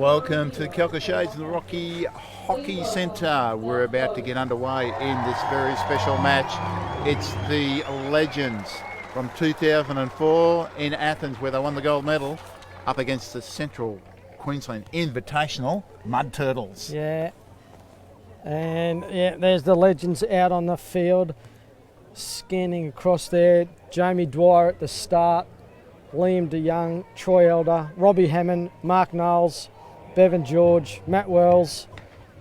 Welcome to the Kelka Shades of the Rocky Hockey Centre. We're about to get underway in this very special match. It's the Legends from 2004 in Athens, where they won the gold medal, up against the Central Queensland Invitational Mud Turtles. Yeah. And yeah, there's the Legends out on the field, scanning across there. Jamie Dwyer at the start, Liam DeYoung, Troy Elder, Robbie Hammond, Mark Knowles, Bevan George, Matt Wells.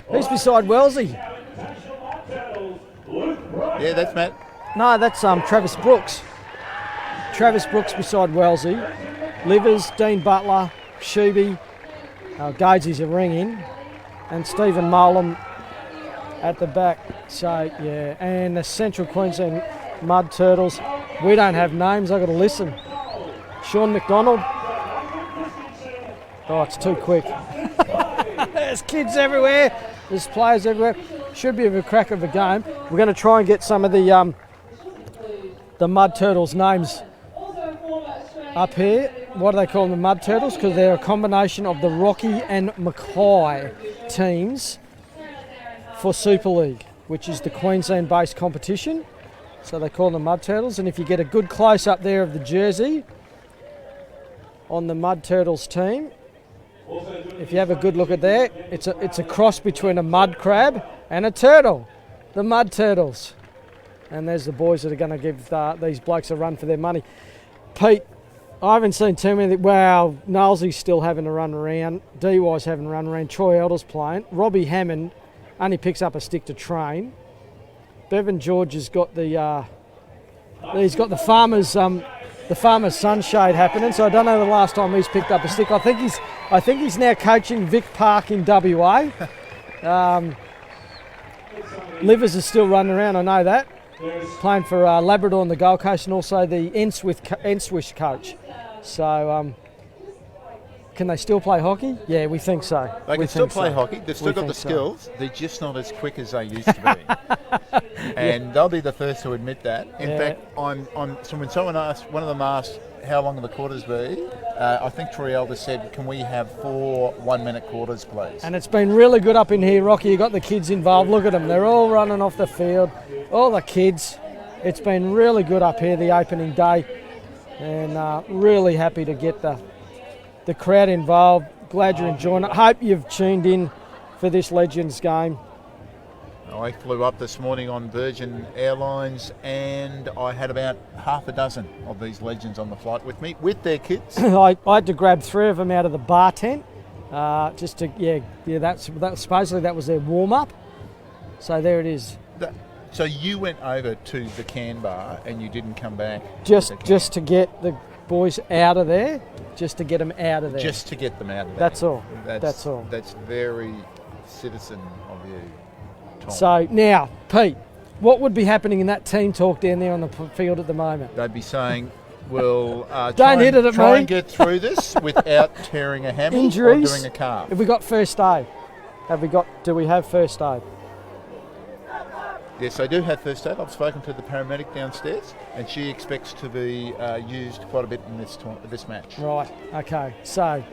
Who's beside Wellsy? Yeah, that's Matt. No, that's Travis Brooks. Travis Brooks beside Wellsy. Livers, Dean Butler, Shuby, Gagesy's a ring in, and Stephen Mowlam at the back. So, yeah, and the Central Queensland Mud Turtles. We don't have names, I've got to listen. Sean McDonald. Oh, it's too quick. There's kids everywhere. There's players everywhere. Should be a crack of a game. We're going to try and get some of the Mud Turtles names up here. What do they call them, the Mud Turtles? Because they're a combination of the Rocky and Mackay teams for Super League, which is the Queensland-based competition. So they call them Mud Turtles. And if you get a good close-up there of the jersey on the Mud Turtles team, if you have a good look at there, it's a cross between a mud crab and a turtle, the Mud Turtles. And there's the boys that are going to give these blokes a run for their money. Pete, I haven't seen too many. Wow, Knowlesy's still having a run around. DY's having a run around. Troy Elder's playing. Robbie Hammond only picks up a stick to train. Bevan George has got the farmer's sunshade happening. So I don't know the last time he's picked up a stick. I think he's now coaching Vic Park in WA. Livers is still running around. I know that. Playing for Labrador on the Gold Coast, and also the Enswish coach. So, can they still play hockey? Yeah, we think so. They can still play hockey. They've still got the skills. They're just not as quick as they used to be. And they'll be the first to admit that. In fact, so when someone asked, one of them asked, how long will the quarters be? I think Troy Elder said, can we have 4 1-minute quarters, please? And it's been really good up in here, Rocky. You got the kids involved. Look at them. They're all running off the field. All the kids. It's been really good up here, the opening day. And really happy to get the crowd involved. Glad you're enjoying it. Hope you've tuned in for this Legends game. I flew up this morning on Virgin Airlines, and I had about half a dozen of these Legends on the flight with me, with their kids. I had to grab 3 of them out of the bar tent, just to that's supposedly that was their warm up. So there it is. So you went over to the can bar and you didn't come back? Just to get the boys out of there, just to get them out of there. Just to get them out of there. That's all. That's all. That's very citizen of you, Tom. So now, Pete, what would be happening in that team talk down there on the field at the moment? They'd be saying, we'll Don't hit it at try me. and get through this without tearing a hammy Injuries, or doing a calf. Have we got first aid? Do we have first aid? Yes, I do have first aid. I've spoken to the paramedic downstairs, and she expects to be used quite a bit in this match. Right, okay. So,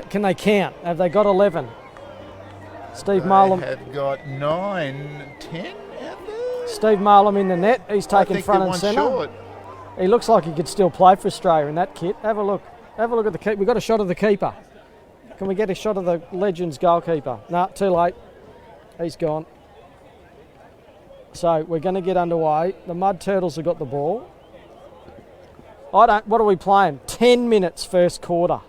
can they count? Have they got 11? Steve Mowlam. They have got 9, 10 out there. Steve Mowlam in the net. He's taking front and centre. Short. He looks like he could still play for Australia in that kit. Have a look. Have a look at the keeper. We've got a shot of the keeper. Can we get a shot of the Legends goalkeeper? No, too late. He's gone. So we're going to get underway. The Mud Turtles have got the ball. What are we playing? 10 minutes first quarter.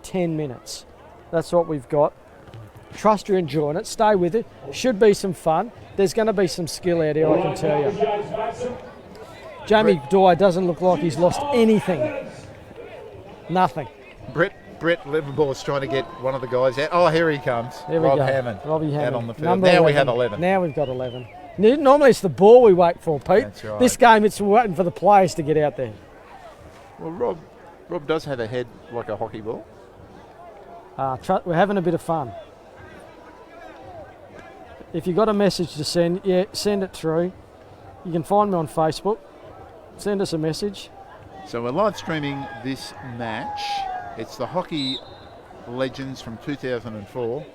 10 minutes. That's what we've got. Trust you're enjoying it. Stay with it. Should be some fun. There's going to be some skill out here, I can tell you. Jamie Dwyer doesn't look like he's lost anything. Nothing. Brent Livermore is trying to get one of the guys out. Oh, here he comes. There we go. Hammond. Robbie Hammond. Out on the field. Now we have 11. Now we've got 11. Normally it's the ball we wait for, Pete. That's right. This game it's waiting for the players to get out there. Well, Rob does have a head like a hockey ball. We're having a bit of fun. If you've got a message to send, send it through. You can find me on Facebook. Send us a message. So we're live streaming this match. It's the Hockey Legends from 2004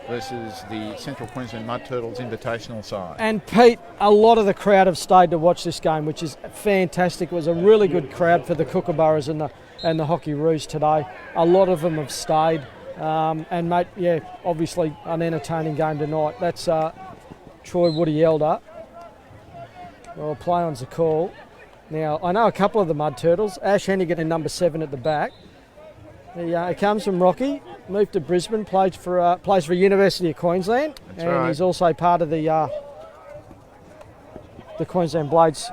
versus the Central Queensland Mud Turtles Invitational side. And Pete, a lot of the crowd have stayed to watch this game, which is fantastic. It was a really good crowd for the Kookaburras and the Hockey Roos today. A lot of them have stayed. And mate, yeah, obviously an entertaining game tonight. That's Troy Woody Elder. Well, play on's a call. Now, I know a couple of the Mud Turtles. Ash Hennigan in number 7 at the back. He comes from Rocky, moved to Brisbane, plays for University of Queensland. That's and right. He's also part of the Queensland Blades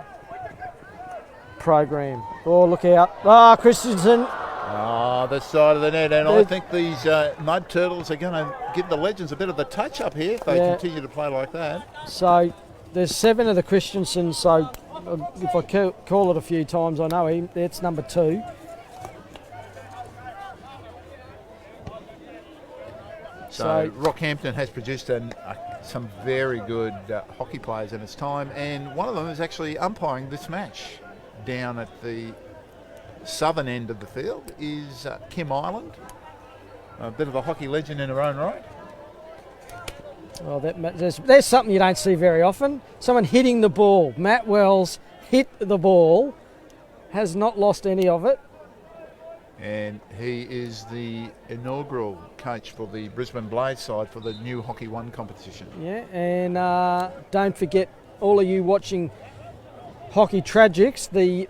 program. Oh, look out. Ah, Christensen. Oh, the side of the net, and I think these Mud Turtles are going to give the Legends a bit of the touch-up here if they continue to play like that. So there's 7 of the Christensens, so if I call it a few times, I know him. That's number 2. So Rockhampton has produced some very good hockey players in its time, and one of them is actually umpiring this match down at the southern end of the field is Kim Ireland, a bit of a hockey legend in her own right. Well, there's something you don't see very often. Someone hitting the ball. Matt Wells hit the ball, has not lost any of it. And he is the inaugural coach for the Brisbane Blades side for the new Hockey One competition. Yeah, and don't forget, all of you watching Hockey Tragics, the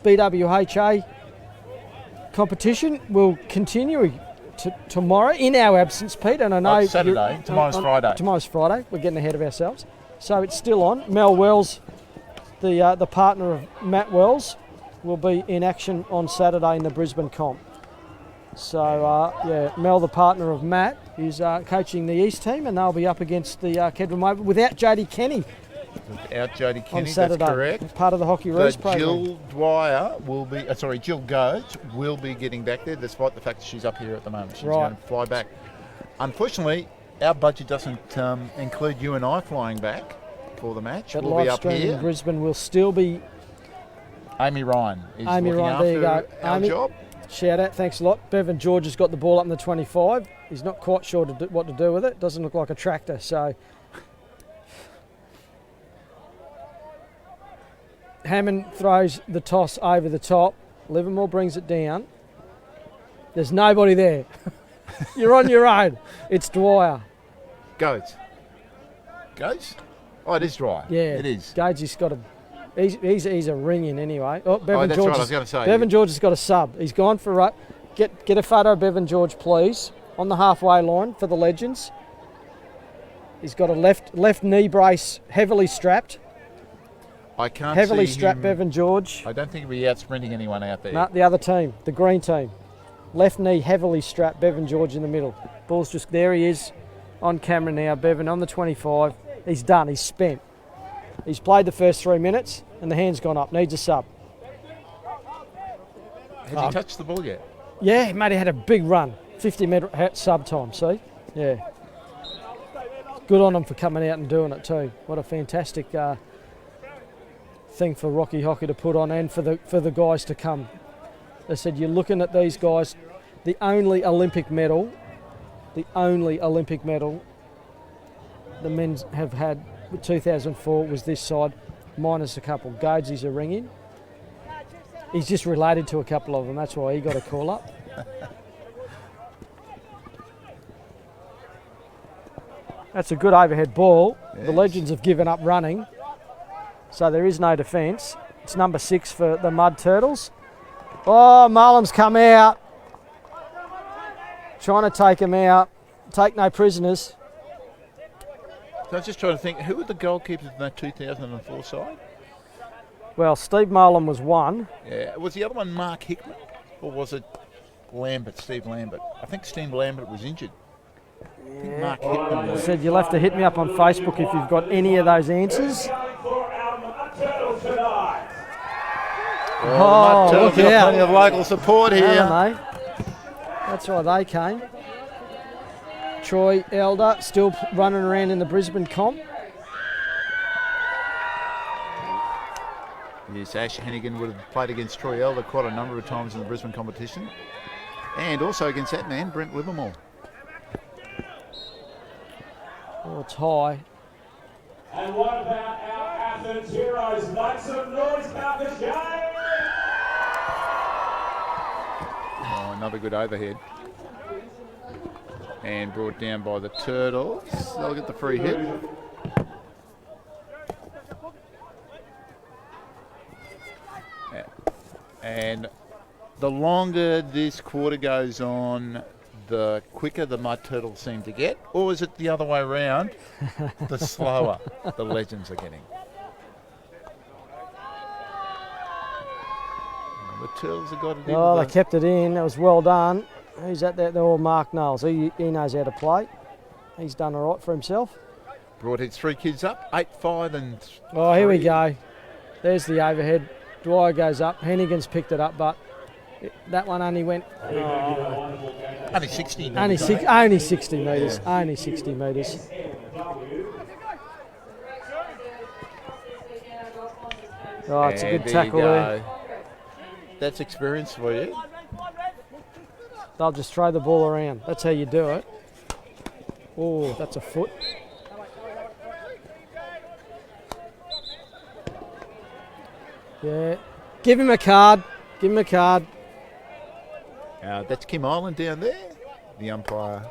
BWHA competition will continue tomorrow in our absence, Pete. And I know Saturday. Tomorrow's Friday. Tomorrow's Friday. We're getting ahead of ourselves. So it's still on. Mel Wells, the partner of Matt Wells, will be in action on Saturday in the Brisbane comp. So, Mel, the partner of Matt, is coaching the East team, and they'll be up against the Kedron Mowlam without Jodie Kenny. Without Jodie Kenny, on Saturday, that's correct. Part of the Hockey Roos program. Jill Dwyer will be, Jill Goge will be getting back there, despite the fact that she's up here at the moment. She's going to fly back. Unfortunately, our budget doesn't include you and I flying back for the match. But we'll be up stream here. In Brisbane will still be. Amy Ryan is Amy looking Ryan, after there you go. our Amy, job. Shout out, thanks a lot. Bevan George has got the ball up in the 25. He's not quite sure what to do with it. Doesn't look like a tractor, so. Hammond throws the toss over the top. Livermore brings it down. There's nobody there. You're on your own. It's Dwyer. Goes. Oh, it is Dwyer. Yeah, it is. Gagey's got a. He's a ring-in anyway. Oh, Bevan that's George. right. I was going to say. Bevan George has got a sub. He's gone for right. Get a photo of Bevan George, please, on the halfway line for the Legends. He's got a left knee brace, heavily strapped. I can't heavily see strapped him. Bevan George. I don't think he'll be out sprinting anyone out there. No, the other team, the green team. Left knee heavily strapped, Bevan George in the middle. Ball's just there. He is on camera now. Bevan on the 25. He's done. He's spent. He's played the first 3 minutes and the hand's gone up. Needs a sub. Has he touched the ball yet? Yeah, mate, he had a big run. 50-metre sub time, see? Yeah. Good on him for coming out and doing it too. What a fantastic thing for Rocky Hockey to put on, and for the guys to come. They said, you're looking at these guys, the only Olympic medal the men have had with 2004 was this side, minus a couple. Goadsy's a ring-in. He's just related to a couple of them, that's why he got a call up. That's a good overhead ball. Yes. The Legends have given up running, so there is no defence. It's number 6 for the Mud Turtles. Oh, Mowlam's come out. Trying to take him out. Take no prisoners. So I was just trying to think, who were the goalkeepers in that 2004 side? Well, Steve Mowlam was one. Yeah, was the other one Mark Hickman, or was it Steve Lambert? I think Steve Lambert was injured. I think Mark Hickman was. Said you'll have to hit me up on Facebook if you've got any of those answers. Oh, look out. Plenty of local support here. That's why they came. Troy Elder still running around in the Brisbane comp. Yes, Ash Hennigan would have played against Troy Elder quite a number of times in the Brisbane competition. And also against that man, Brent Livermore. Oh, it's high. And what about our Athens heroes? Make some noise, Carcassonne! Oh, another good overhead. And brought down by the Turtles. They'll get the free hit. And the longer this quarter goes on, the quicker the Mud Turtles seem to get. Or is it the other way around? The slower the Legends are getting. The Turtles have got it in. Oh, they kept it in. That was well done. Who's at that? They're all Mark Knowles. He knows how to play. He's done all right for himself. Brought his 3 kids up, 8-5 and 3. Oh, here we go. There's the overhead. Dwyer goes up. Hennigan's picked it up, but that one only went... Only 60. Only 60 metres. Yeah. Only 60 metres. Oh, it's a good tackle there. That's experience for you. They'll just throw the ball around. That's how you do it. Oh, that's a foot. Yeah. Give him a card. Give him a card. That's Kim Island down there. The umpire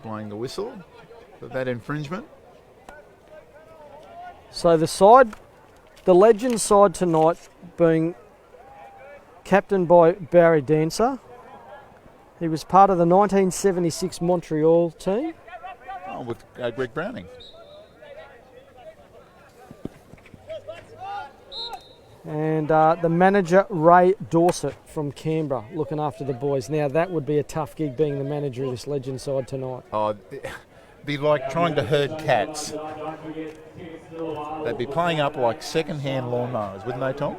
blowing the whistle for that infringement. So the Legends side tonight being captained by Barry Dancer. He was part of the 1976 Montreal team. Oh, with Greg Browning. And the manager, Ray Dorsett from Canberra, looking after the boys. Now, that would be a tough gig being the manager of this Legend side tonight. Oh, it'd be like trying to herd cats. They'd be playing up like second-hand lawnmowers, wouldn't they, Tom?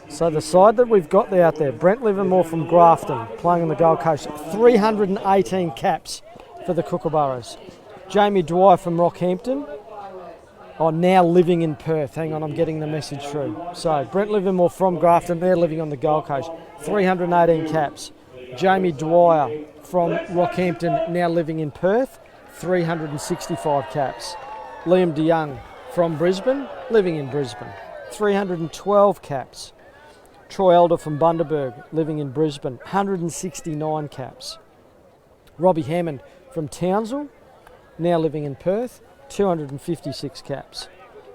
So the side that we've got out there, Brent Livermore from Grafton, playing on the Gold Coast, 318 caps for the Kookaburras. Jamie Dwyer from Rockhampton, now living in Perth. Hang on, I'm getting the message through. So Brent Livermore from Grafton, they're living on the Gold Coast, 318 caps. Jamie Dwyer from Rockhampton, now living in Perth, 365 caps. Liam DeYoung from Brisbane, living in Brisbane, 312 caps. Troy Elder from Bundaberg, living in Brisbane, 169 caps. Robbie Hammond from Townsville, now living in Perth, 256 caps.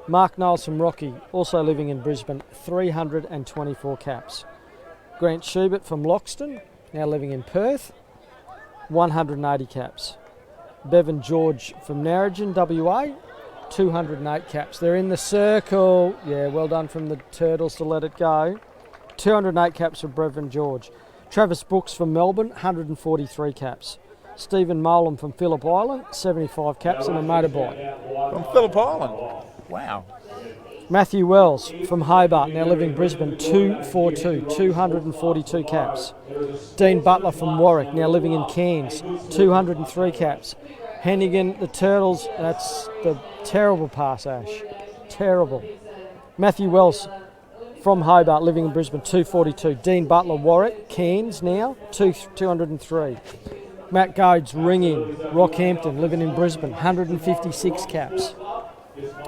Mark Knowles from Rocky, also living in Brisbane, 324 caps. Grant Schubert from Loxton, now living in Perth, 180 caps. Bevan George from Narrogin, WA, 208 caps. They're in the circle. Yeah, well done from the Turtles to let it go. 208 caps for Bevan George. Travis Brooks from Melbourne, 143 caps. Stephen Mowlam from Phillip Island, 75 caps and a motorbike. From Phillip Island? Wow. Matthew Wells from Hobart, now living in Brisbane, 242 caps. Dean Butler from Warwick, now living in Cairns, 203 caps. Hennigan, the Turtles, that's the terrible pass, Ash. Terrible. Matthew Wells from Hobart, living in Brisbane, 242. Dean Butler, Warwick, Cairns now, 203. Matt Goads, ringing, Rockhampton, living in Brisbane, 156 caps.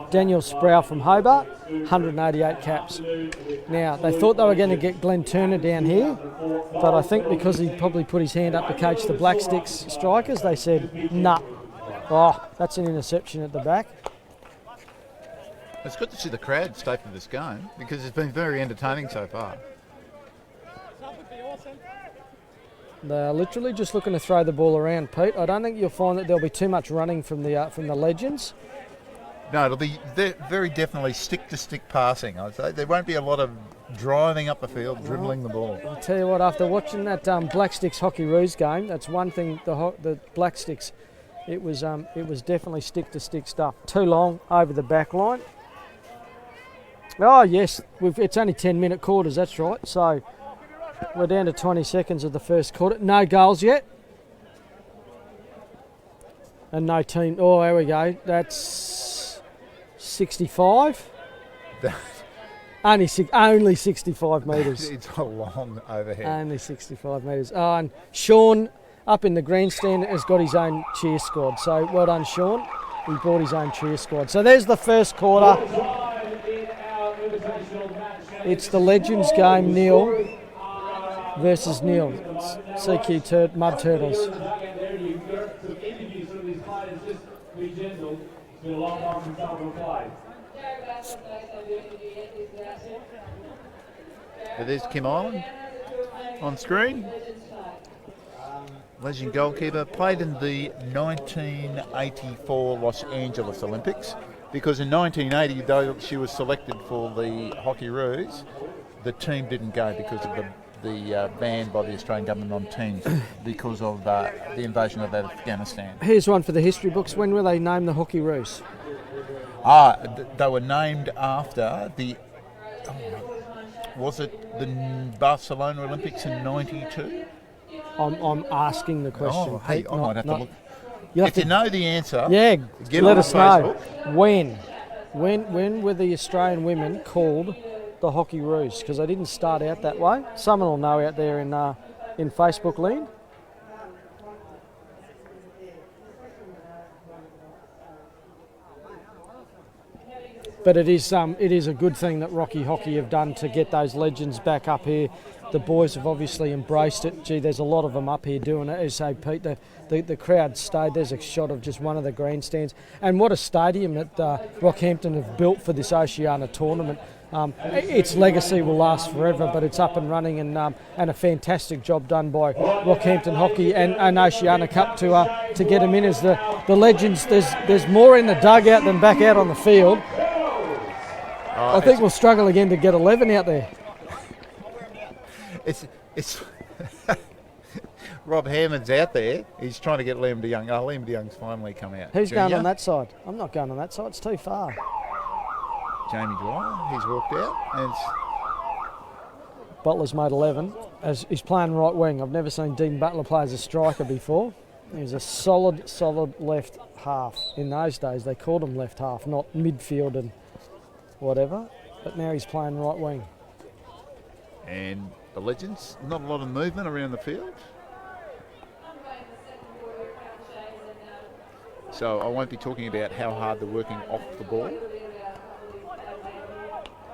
Daniel Sproul from Hobart, 188 caps. Now, they thought they were going to get Glenn Turner down here, but I think because he probably put his hand up to coach the Black Sticks strikers, they said, nah. Oh, that's an interception at the back. It's good to see the crowd stay for this game because it's been very entertaining so far. They're literally just looking to throw the ball around, Pete. I don't think you'll find that there'll be too much running from the Legends. No, it'll be very definitely stick-to-stick passing, I'd say. There won't be a lot of driving up the field, dribbling the ball. I'll tell you what, after watching that Black Sticks Hockey Roos game, that's one thing, the Black Sticks, it was definitely stick-to-stick stuff. Too long over the back line. Oh, yes, it's only 10-minute quarters, that's right. So we're down to 20 seconds of the first quarter. No goals yet. And no team. Oh, there we go. That's 65. Only 65 metres. It's a long overhead. Only 65 metres. Oh, and Sean up in the grandstand has got his own cheer squad. So well done, Sean. He brought his own cheer squad. So there's the first quarter. It's the Legends game, Neil versus Neil. CQ Mud Turtles. So there's Kim Island on screen. Legend goalkeeper, played in the 1984 Los Angeles Olympics, because in 1980, though she was selected for the Hockeyroos, the team didn't go because of the ban by the Australian government on teams because of the invasion of Afghanistan. Here's one for the history books. When were they named the Hockeyroos? They were named after the... was it the Barcelona Olympics in 92? I'm asking the question. Oh, hey, I might have to look. If you know the answer, yeah, get let on us Facebook. know. When were the Australian women called the Hockeyroos? Because they didn't start out that way. Someone will know out there in Facebook land. But it is a good thing that Rocky Hockey have done to get those legends back up here. The boys have obviously embraced it. Gee, there's a lot of them up here doing it. As say, Pete, the crowd stayed. There's a shot of just one of the grandstands. And what a stadium that Rockhampton have built for this Oceania tournament. Its legacy will last forever, but it's up and running, and a fantastic job done by Rockhampton Hockey and Oceania Cup to get them in as the legends. There's more in the dugout than back out on the field. I think we'll struggle again to get 11 out there. It's Rob Hammond's out there. He's trying to get Liam DeYoung. Oh, Liam DeYoung's finally come out. Who's going on that side? I'm not going on that side. It's too far. Jamie Dwyer. He's walked out. And Butler's made 11. As he's playing right wing. I've never seen Dean Butler play as a striker before. He's a solid left half. In those days, they called him left half, not midfield and whatever. But now he's playing right wing. And the Legends, not a lot of movement around the field. So I won't be talking about how hard they're working off the ball.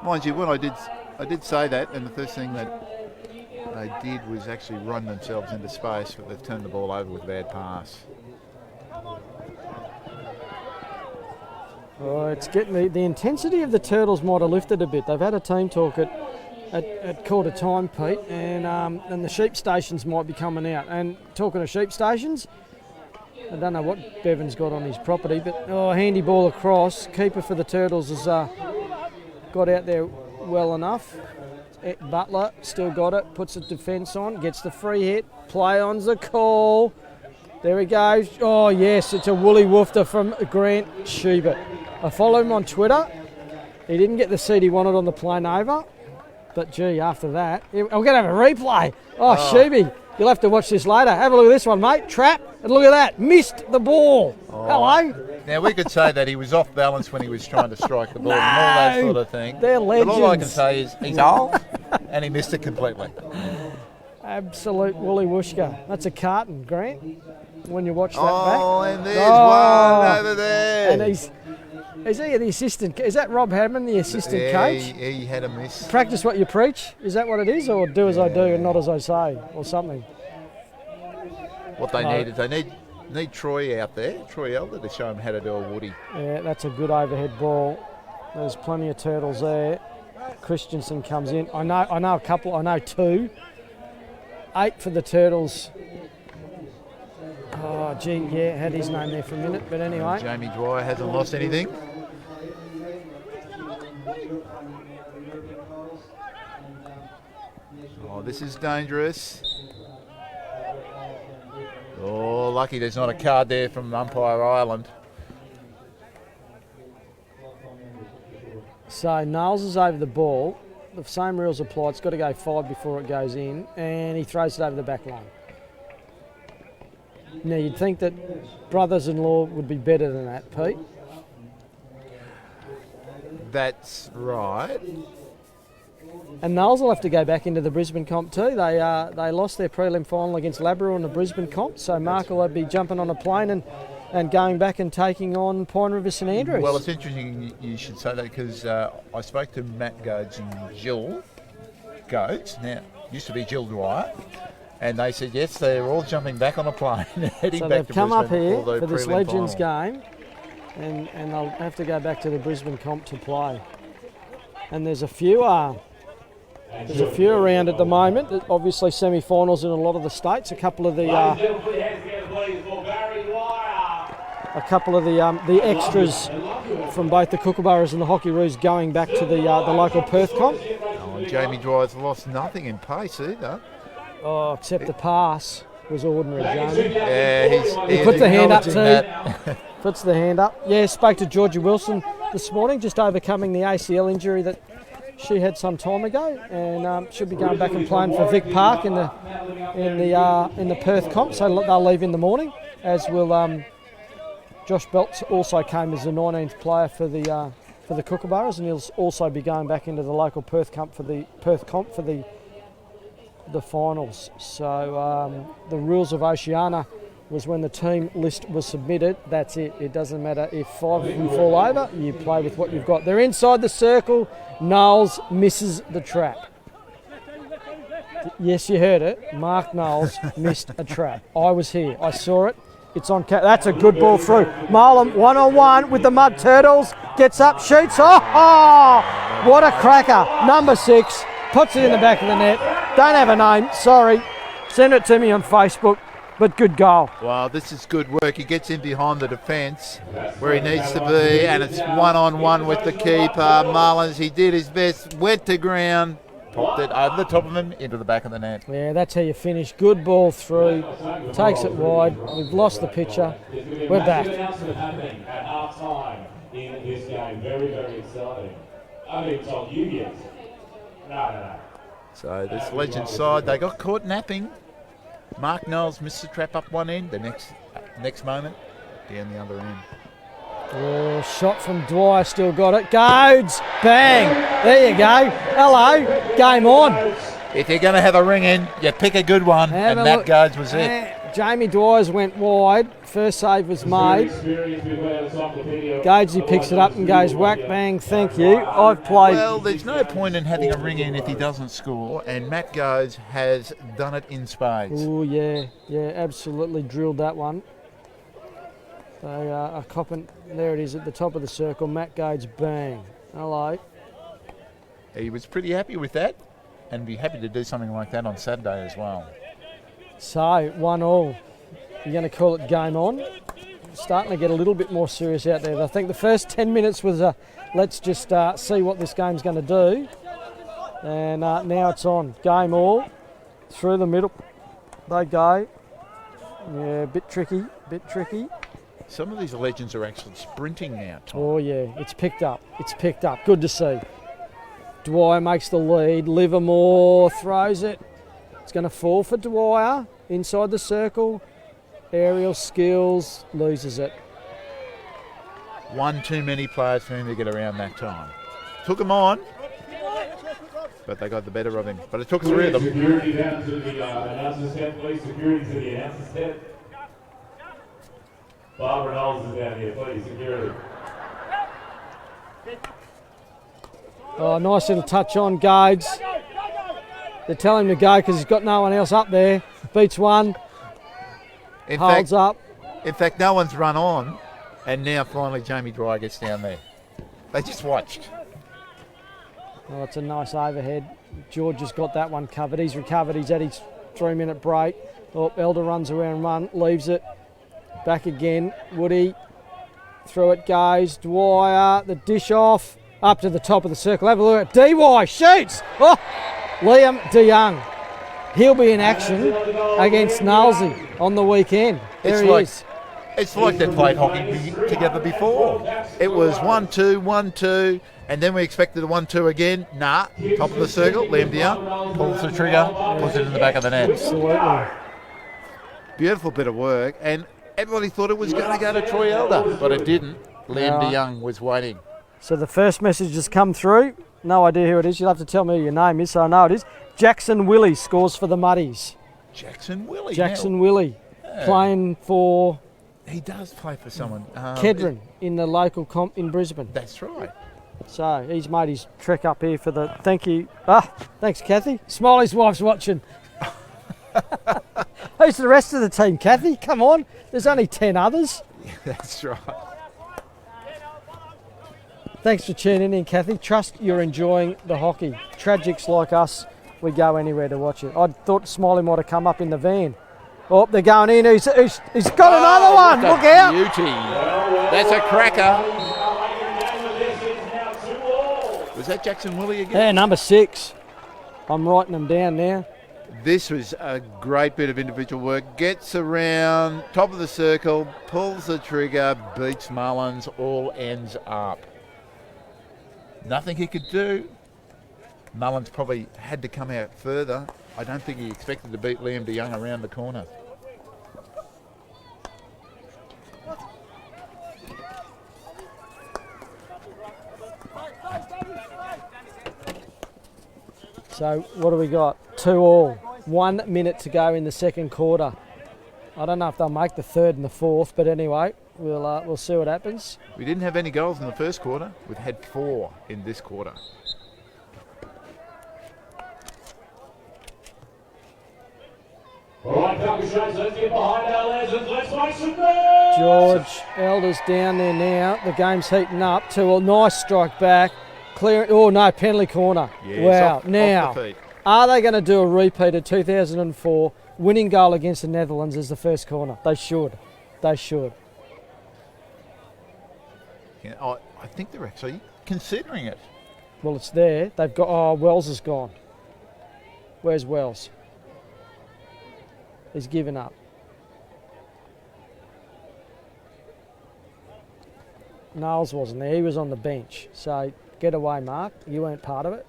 Mind you, when I did say that, and the first thing that they did was actually run themselves into space, but they've turned the ball over with a bad pass. Oh, it's getting the intensity of the Turtles might have lifted a bit. They've had a team talk at quarter time, Pete, and the sheep stations might be coming out. And talking of sheep stations, I don't know what Bevan's got on his property, but handy ball across. Keeper for the Turtles has got out there well enough. Butler still got it, puts the defence on, gets the free hit, play on's the call. There he goes. Oh yes, it's a woolly woofter from Grant Schubert. I follow him on Twitter. He didn't get the seat he wanted on the plane over. But gee, after that, I'm going to have a replay. Oh, Shuby, you'll have to watch this later. Have a look at this one, mate. Trap, and look at that. Missed the ball. Hello. Now, we could say that he was off balance when he was trying to strike the ball and all that sort of thing. They're legends. But all I can say is he's old and he missed it completely. Absolute woolly wooshka. That's a carton, Grant, when you watch that back. Oh, and there's one over there. And is he the assistant? Is that Rob Hammond, the assistant coach? He had a miss. Practice what you preach? Is that what it is? Or do as I do and not as I say? Or something? What they need is they need Troy out there, Troy Elder, to show him how to do a woody. Yeah, that's a good overhead ball. There's plenty of Turtles there. Christensen comes in. I know a couple. I know two. 8 for the Turtles. Oh, gee, yeah, had his name there for a minute, but anyway. Jamie Dwyer hasn't lost anything. Oh, this is dangerous. Oh, lucky there's not a card there from Umpire Ireland. So Niles is over the ball. The same rules apply. It's got to go 5 before it goes in, and he throws it over the back line. Now, you'd think that brothers-in-law would be better than that, Pete. That's right. And Knowles will have to go back into the Brisbane comp too. They lost their prelim final against Labrador in the Brisbane comp, so Mark will be jumping on a plane and going back and taking on Pine River St Andrews. Well, it's interesting you should say that because I spoke to Matt Goads and Jill Goads, now used to be Jill Dwyer, and they said yes, they're all jumping back on a plane and heading so back they've to come up Brisbane here for this prelim Legends final. game, and they'll have to go back to the Brisbane comp to play. And there's a few around at the moment. Obviously, semi-finals in a lot of the states. A couple of the extras from both the Kookaburras and the Hockeyroos going back to the local Perth comp. Oh, and Jamie Dwyer's lost nothing in pace either. Oh, except the pass was ordinary, Jamie. Yeah, He puts the hand up too. that. Puts the hand up. Yeah, spoke to Georgia Wilson this morning, just overcoming the ACL injury that she had some time ago, and she'll be going back and playing for Vic Park in the Perth comp. So they'll leave in the morning, as will Josh Belts. Also came as the 19th player for the Kookaburras, and he'll also be going back into the local Perth comp for the finals. So the rules of Oceania was when the team list was submitted, that's it. It doesn't matter if 5 of them fall over, you play with what you've got. They're inside the circle. Knowles misses the trap. Yes, you heard it. Mark Knowles missed a trap. I was here. I saw it. It's on. That's a good ball through. Mowlam one-on-one with the Mud Turtles. Gets up, shoots. Oh, what a cracker. Number 6. Puts it in the back of the net. Don't have a name. Sorry. Send it to me on Facebook. But good goal. Well, this is good work. He gets in behind the defence where he needs to be, and it's one-on-one with the keeper. Mullins, he did his best, went to ground, popped it over the top of him into the back of the net. Yeah, that's how you finish. Good ball through, takes it wide. We've lost the picture. We're back. Happening at half time in this game. Very, very exciting. I haven't even told you yet. No. So this Legends side, they got caught napping. Mark Knowles missed the trap up one end, the next moment down the other end. Oh, shot from Dwyer, still got it. Goads, bang, there you go. Hello, game on. If you're going to have a ring in, you pick a good one, and Matt Goads was it. Jamie Dwyer's went wide, first save was made. Goadsy picks it up and goes whack, bang, thank you. I've played. Well, there's no point in having a ring in if he doesn't score, and Matt Goads has done it in spades. Oh, yeah, absolutely drilled that one. They are copping, there it is at the top of the circle. Matt Goads, bang. Hello. He was pretty happy with that, and be happy to do something like that on Saturday as well. So, 1-1. You're going to call it game on. Starting to get a little bit more serious out there. I think the first 10 minutes was let's just see what this game's going to do. And now it's on. Game all. Through the middle. They go. Yeah, a bit tricky. Some of these Legends are actually sprinting now, Tom. Oh, yeah. It's picked up. Good to see. Dwyer makes the lead. Livermore throws it. It's going to fall for Dwyer. Inside the circle. Aerial skills. Loses it. One too many players for him to get around that time. Took him on, but they got the better of him. But it took 3 of them. Security down to the announcer's head, please. Security to the announcer's head. Barbara Knowles is down here, please. Security. Oh, nice little touch on Goads. They're telling him to go because he's got no one else up there. Beats one. Holds up. In fact, no one's run on, and now finally Jamie Dwyer gets down there. They just watched. Oh, it's a nice overhead. George has got that one covered. He's recovered. He's at his 3-minute break. Oh, Elder runs around, leaves it. Back again. Woody. Through it goes. Dwyer. The dish off. Up to the top of the circle. Have a look at DY. Shoots. Oh, Liam DeYoung. He'll be in action against Knowlesy on the weekend. There he is. It's like they played hockey together before. It was 1-2, 1-2, and then we expected a 1-2 again. Nah, top of the circle, Liam DeYoung pulls the trigger, puts it in the back of the net. Absolutely. Beautiful bit of work, and everybody thought it was going to go to Troy Elder, but it didn't. Liam DeYoung was waiting. So the first message has come through. No idea who it is. You'll have to tell me who your name is, so I know it is. Jackson Willie scores for the Muddies. Jackson Willie. Jackson Willie, playing for... He does play for someone. Kedron in the local comp in Brisbane. That's right. So he's made his trek up here for the... Thank you. Thanks, Kathy. Smiley's wife's watching. Who's the rest of the team, Kathy? Come on. There's only 10 others. That's right. Thanks for tuning in, Kathy. Trust you're enjoying the hockey. Tragics like us, we go anywhere to watch it. I thought Smiley might have come up in the van. Oh, they're going in. He's got another one. Look out. Beauty. That's a cracker. Was that Jackson Willie again? Yeah, number 6. I'm writing them down now. This was a great bit of individual work. Gets around, top of the circle, pulls the trigger, beats Mullins, all ends up. Nothing he could do. Mullins probably had to come out further. I don't think he expected to beat Liam DeYoung around the corner. So what do we got? 2-2. 1 minute to go in the second quarter. I don't know if they'll make the third and the fourth, but anyway, we'll see what happens. We didn't have any goals in the first quarter. We've had 4 in this quarter. All right, Kookaburras, let's get behind our legends. Let's make some noise. George Elder's down there now. The game's heating up. To a nice strike back. Clear. Oh no, penalty corner. Yes, wow. off the feet. Are they going to do a repeat of 2004 winning goal against the Netherlands as the first corner? They should. They should. Yeah, I think they're actually considering it. Well, it's there. They've got. Oh, Wells is gone. Where's Wells? He's given up. Niles wasn't there. He was on the bench. So get away, Mark. You weren't part of it.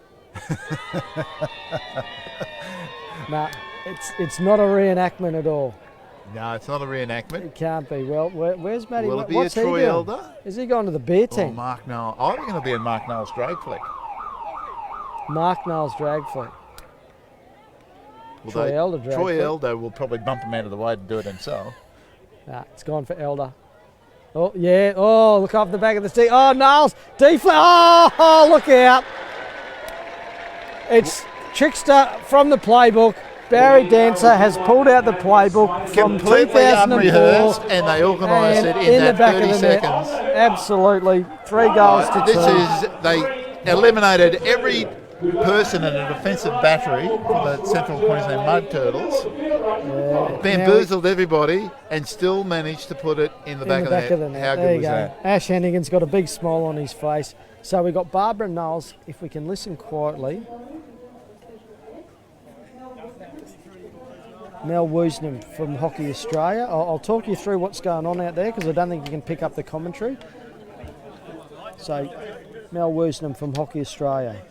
No, it's not a reenactment at all. No, it's not a reenactment. It can't be. Well, where's Matty? Will it be What's a Troy he doing? Elder? Is he going to the beer Or tent? Mark Noel? I reckon it'll be in Mark Noel's drag flick. Mark Knowles drag flick. Troy Elder drag Troy flick. Elder will probably bump him out of the way to do it himself. Nah, it's gone for Elder. Oh, yeah. Oh, look off the back of the stick. Oh, Knowles. Deflect. Oh, look out. It's Trickster from the playbook. Barry Dancer has pulled out the playbook from Completely 2004. unrehearsed, and they organised it in the that back 30 of the net. seconds. Absolutely. 3 goals to 2. This is, they eliminated every person in a defensive battery for the Central Queensland Mud Turtles, bamboozled everybody, and still managed to put it in the back of the net. How There good you was go. that? Ash Hennigan's got a big smile on his face. So we've got Barbara Knowles, if we can listen quietly. Mel Woosnam from Hockey Australia. I'll talk you through what's going on out there because I don't think you can pick up the commentary. So, Mel Woosnam from Hockey Australia.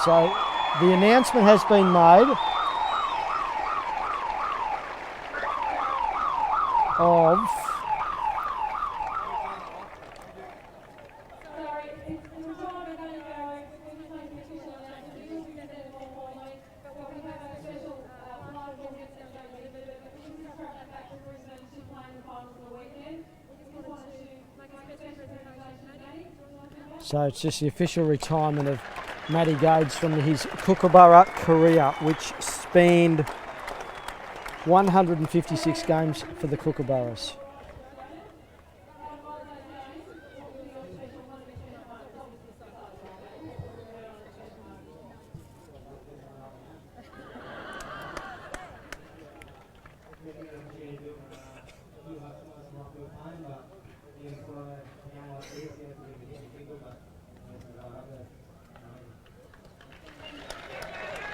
So, the announcement has been made of so it's just the official retirement of Matty Gades from his Kookaburra career, which spanned 156 games for the Kookaburras.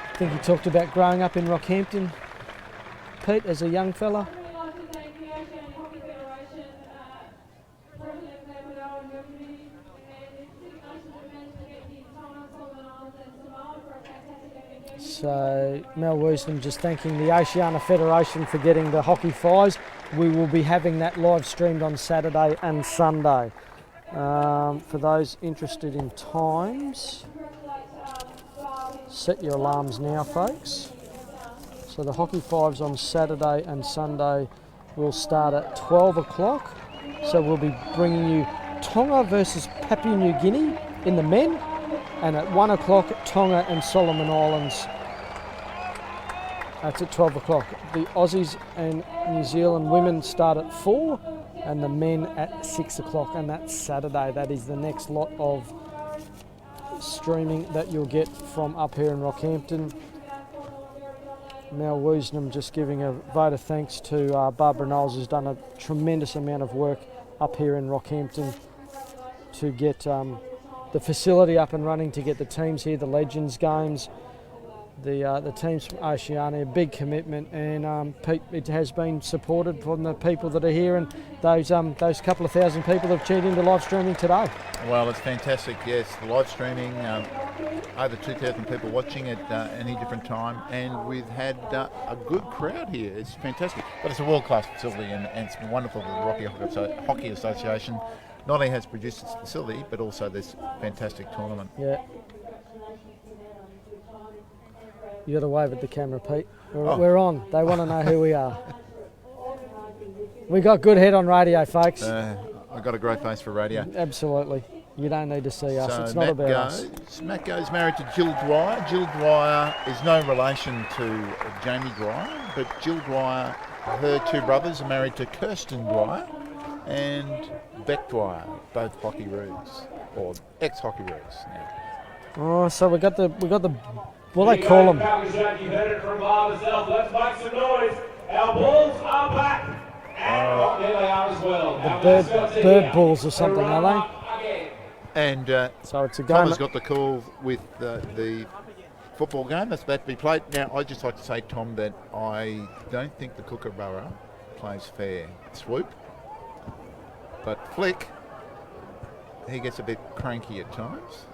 I think he talked about growing up in Rockhampton, Pete, as a young fella. I'd like to thank the Oceania Hockey Federation, President Bevan George and the committee, and the National So Mel Wisdom just thanking the Oceania Federation for getting the hockey fires. We will be having that live streamed on Saturday and Sunday. For those interested in times, set your alarms now, folks. So the hockey fives on Saturday and Sunday will start at 12 o'clock. So we'll be bringing you Tonga versus Papua New Guinea in the men, and at 1 o'clock Tonga and Solomon Islands. That's at 12 o'clock. The Aussies and New Zealand women start at 4 and the men at 6 o'clock, and that's Saturday. That is the next lot of streaming that you'll get from up here in Rockhampton. Mel Woosnam just giving a vote of thanks to Barbara Knowles, who's done a tremendous amount of work up here in Rockhampton to get the facility up and running, to get the teams here, the Legends games, the teams from Oceania, big commitment, and it has been supported from the people that are here and those couple of thousand people that have tuned into live streaming today. Well, it's fantastic, yes, the live streaming, over 2,000 people watching at any different time, and we've had a good crowd here. It's fantastic, but it's a world-class facility, and it's wonderful that the Rocky Hockey Association not only has produced this facility, but also this fantastic tournament. Yeah. You got to wave at the camera, Pete. We're on. They want to know who we are. We got good head on radio, folks. I've got a great face for radio. Absolutely. You don't need to see us. So it's not about us. Matt goes married to Jill Dwyer. Jill Dwyer is no relation to Jamie Dwyer, but Jill Dwyer, her two brothers, are married to Kirsten Dwyer and Beck Dwyer, both hockey roos, or ex-hockey-roos now. Oh, so we got the what they call them. You heard it from Bob herself. Let's make some noise. Our Bulls are back. And there they are as well. The bird balls or something, are they? And so it's a game. Tom has got the call with the football game that's about to be played. Now, I'd just like to say, Tom, that I don't think the Kookaburra plays fair swoop. But Flick, he gets a bit cranky at times.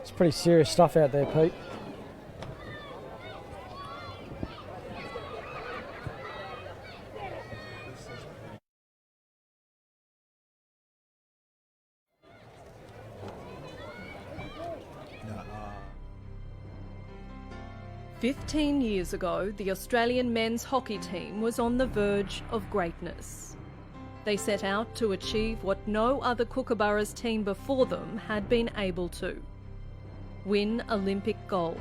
It's pretty serious stuff out there, Pete. No. 15 years ago, the Australian men's hockey team was on the verge of greatness. They set out to achieve what no other Kookaburras team before them had been able to: win Olympic gold.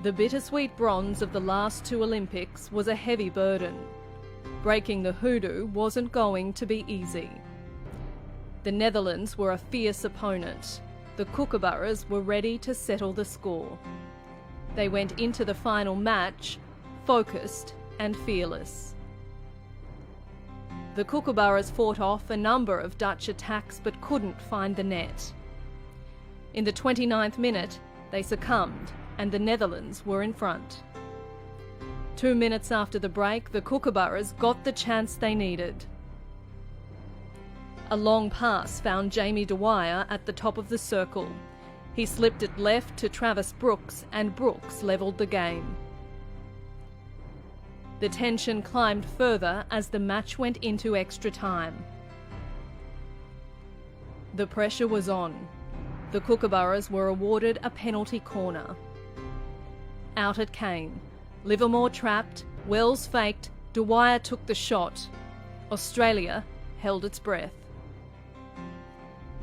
The bittersweet bronze of the last two Olympics was a heavy burden. Breaking the hoodoo wasn't going to be easy. The Netherlands were a fierce opponent. The Kookaburras were ready to settle the score. They went into the final match focused and fearless. The Kookaburras fought off a number of Dutch attacks but couldn't find the net. In the 29th minute, they succumbed and the Netherlands were in front. 2 minutes after the break, the Kookaburras got the chance they needed. A long pass found Jamie Dwyer at the top of the circle. He slipped it left to Travis Brooks, and Brooks levelled the game. The tension climbed further as the match went into extra time. The pressure was on. The Kookaburras were awarded a penalty corner. Out it came. Livermore trapped, Wells faked, Dwyer took the shot. Australia held its breath.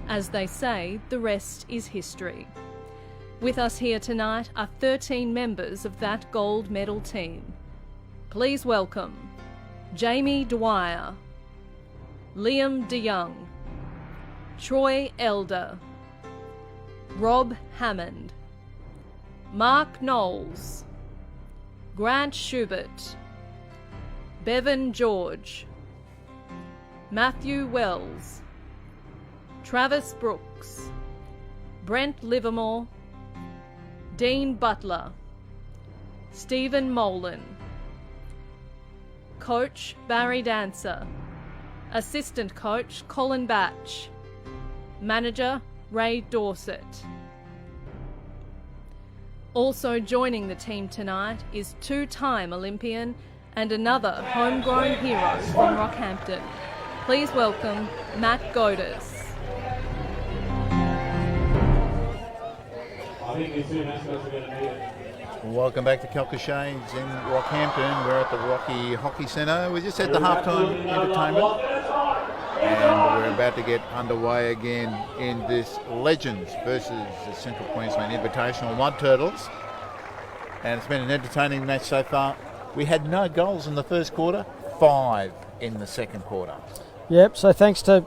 As they say, the rest is history. With us here tonight are 13 members of that gold medal team. Please welcome Jamie Dwyer, Liam de Young, Troy Elder, Rob Hammond, Mark Knowles, Grant Schubert, Bevan George, Matthew Wells, Travis Brooks, Brent Livermore, Dean Butler, Stephen Mowlam, Coach Barry Dancer, Assistant Coach Colin Batch, Manager Ray Dorsett. Also joining the team tonight is two-time Olympian and another homegrown hero from Rockhampton. Please welcome Matt Godis. I think these two mascots are going to need it. Welcome back to Shades in Rockhampton. We're at the Rocky Hockey Centre. We just had the halftime entertainment, and we're about to get underway again in this Legends versus the Central Queensland Invitational Mud Turtles. And it's been an entertaining match so far. We had no goals in the first quarter, 5 in the second quarter. Yep, so thanks to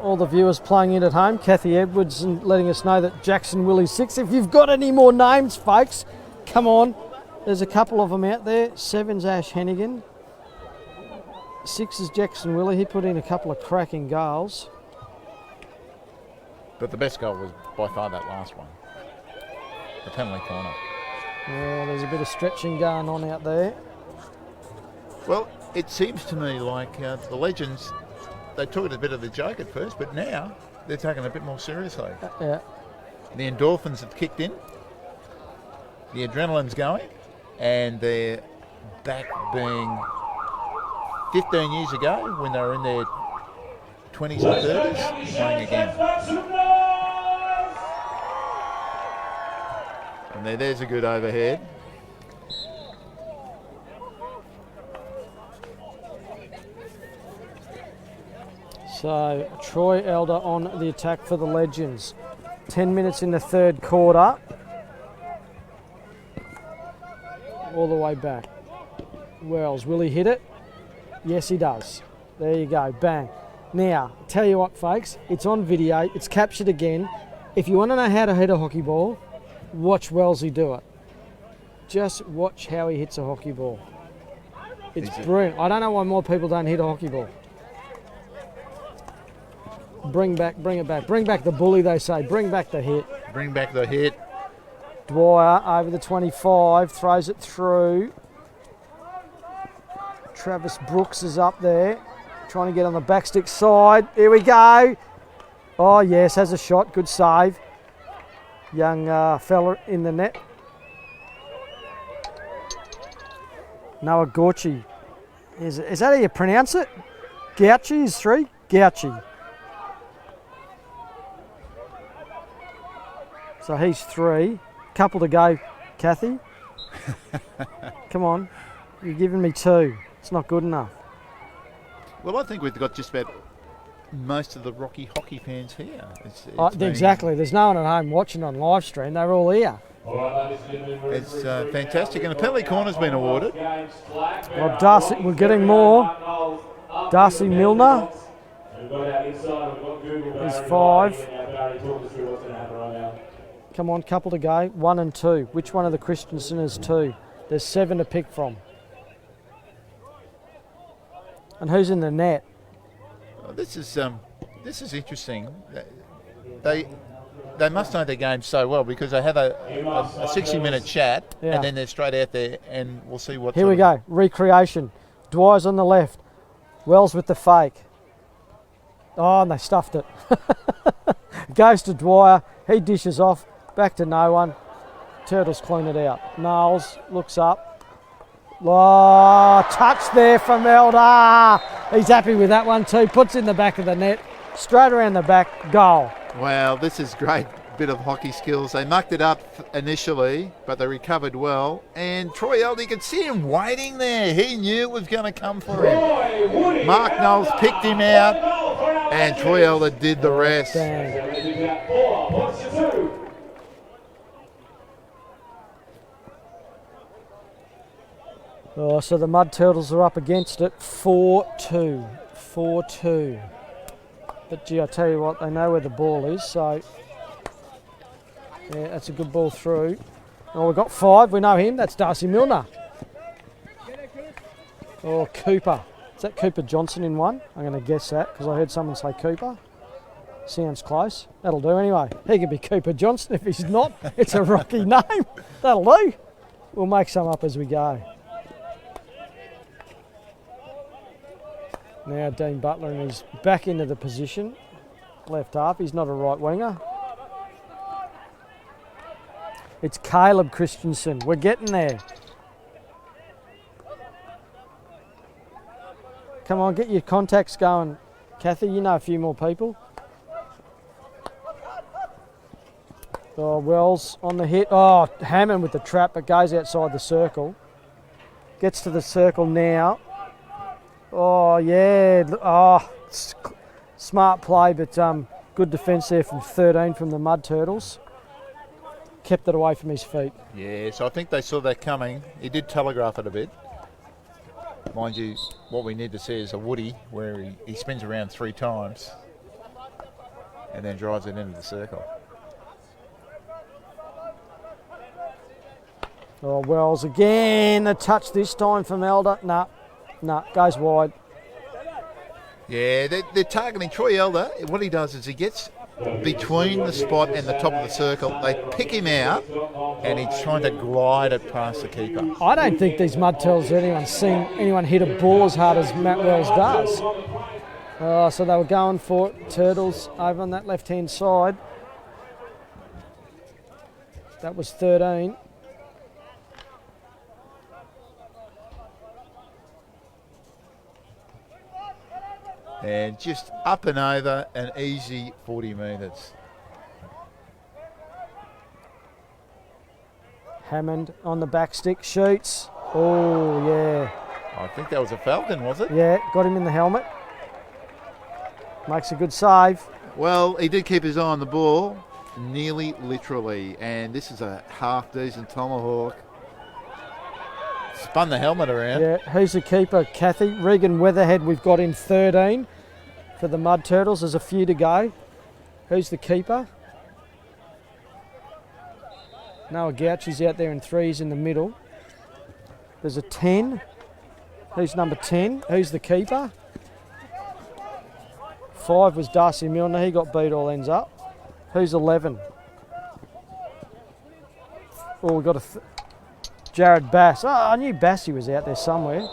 all the viewers playing in at home, Kathy Edwards, and letting us know that Jackson Willie's 6. If you've got any more names, folks, come on. There's a couple of them out there. 7's Ash Hennigan. 6 is Jackson Willie. He put in a couple of cracking goals. But the best goal was by far that last one, the penalty corner. Yeah, there's a bit of stretching going on out there. Well, it seems to me like the Legends, they took it a bit of a joke at first, but now they're taking it a bit more seriously. Yeah. The endorphins have kicked in, the adrenaline's going, and they're back being 15 years ago when they were in their 20s and 30s playing again. And there's a good overhead. So Troy Elder on the attack for the Legends. 10 minutes in the third quarter. All the way back. Wells, will he hit it? Yes, he does. There you go, bang. Now, tell you what, folks, it's on video, it's captured again. If you want to know how to hit a hockey ball, watch Wellesley do it. Just watch how he hits a hockey ball. It's brilliant. I don't know why more people don't hit a hockey ball. Bring it back. Bring back the bully, they say. Bring back the hit. Bring back the hit. Dwyer over the 25, throws it through. Travis Brooks is up there, trying to get on the backstick side. Here we go. Oh yes, has a shot, good save. Young fella in the net. Noah Gorchie. Is that how you pronounce it? Gouchy is 3? Gouchy. So he's 3. Couple to go, Kathy. Come on. You're giving me 2. It's not good enough. Well, I think we've got just about most of the Rocky hockey fans here. Exactly. There's no one at home watching on live stream. They're all here. It's fantastic. And a penalty corner's been awarded. Well, Darcy, we're getting more. Darcy Milner is 5. Come on, couple to go. 1 and 2. Which one of the Christensen is 2? There's 7 to pick from. And who's in the net? Oh, this is interesting. They must know their game so well because they have a 60-minute chat, yeah. And then they're straight out there, and we'll see what. Here we go. Recreation. Dwyer's on the left. Wells with the fake. Oh, and they stuffed it. Goes to Dwyer. He dishes off. Back to no one. Turtles clean it out. Knowles looks up. Oh, touch there from Elder. He's happy with that one too. Puts in the back of the net. Straight around the back. Goal. Wow, this is great bit of hockey skills. They mucked it up initially, but they recovered well. And Troy Elder, you could see him waiting there. He knew it was going to come for him. Mark Knowles picked him out, and Troy Elder did the rest. Oh, so the Mud Turtles are up against it, 4-2. 4-2. But gee, I tell you what, they know where the ball is, so yeah, that's a good ball through. Oh, we've got 5, we know him, that's Darcy Milner. Oh, Cooper Is that Cooper Johnson in one? I'm going to guess that because I heard someone say Cooper. Sounds close. That'll do anyway. He could be Cooper Johnson if he's not. It's a Rocky name. That'll do. We'll make some up as we go. Now Dean Butler, and he's back into the position. Left half. He's not a right winger. It's Caleb Christensen. We're getting there. Come on, get your contacts going. Kathy, you know a few more people. Oh, Wells on the hit. Oh, Hammond with the trap, but goes outside the circle. Gets to the circle now. Oh, yeah. Oh, smart play, but good defence there from 13 from the Mud Turtles. Kept it away from his feet. Yeah, so I think they saw that coming. He did telegraph it a bit. Mind you, what we need to see is a Woody where he spins around 3 times and then drives it into the circle. Oh, Wells again. A touch this time from Elder. Nah, goes wide. Yeah, they're targeting Troy Elder. What he does is he gets between the spot and the top of the circle. They pick him out and he's trying to glide it past the keeper. I don't think these Mud Turtles anyone's seen anyone hit a ball as hard as Matt Wells does. So they were going for it. Turtles over on that left-hand side. That was 13. And just up and over an easy 40 metres. Hammond on the back stick, shoots. Oh, yeah. I think that was a Falcon, was it? Yeah, got him in the helmet. Makes a good save. Well, he did keep his eye on the ball, nearly literally. And this is a half-decent tomahawk. Spun the helmet around. Yeah, who's the keeper, Kathy? Regan Weatherhead we've got in 13 for the Mud Turtles. There's a few to go. Who's the keeper? Noah Gouchy's out there in 3s in the middle. There's a 10. Who's number 10? Who's the keeper? 5 was Darcy Milner. He got beat all ends up. Who's 11? Oh, we've got a... Jared Bass. Oh, I knew Bassy was out there somewhere.